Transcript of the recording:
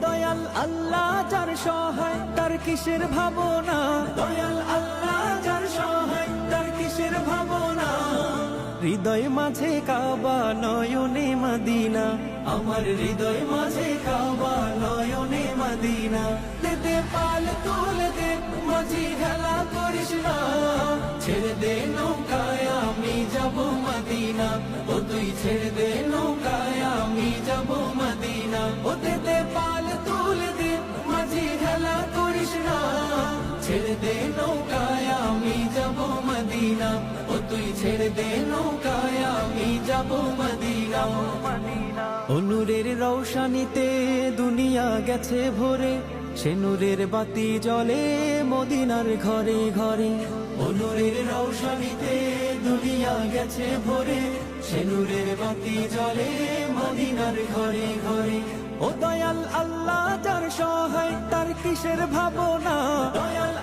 দয়াল আল্লাহ যার সহায় তার কিসের ভাবনা, দয়াল আল্লাহ যার সহায় তার কিসের ভাবনা। হৃদয় মাঝে কাবা নয়নে মদিনা, আমার হৃদয় মাঝে কাবা নয়নে মদিনা। দে পাল তুলে দে মাঝি খেলা করিস না, ছেড়ে দে নৌকায় আমি যাব মদিনা, ও তুই ছেড়ে দে নৌকায় আমি যাব মদিনা। ও দে পাল তুলে দে মাঝি খেলা করিস না, ছেড়ে দে নৌকায় আমি যাব মদিনা, ও তুই ছেড়ে দে নৌকায় আমি যাব মদিনা। নূরের রৌশানিতে দুনিয়া গেছে ভরে, সে নূরের বাতি জ্বলে মদিনার ঘরে ঘরে। নূরের রৌশানিতে দুনিয়া গেছে ভরে, সে নূরের বাতি জ্বলে মদিনার ঘরে ঘরে। ও দয়াল আল্লাহ যার সহায় তার কিসের ভাবনা, দয়াল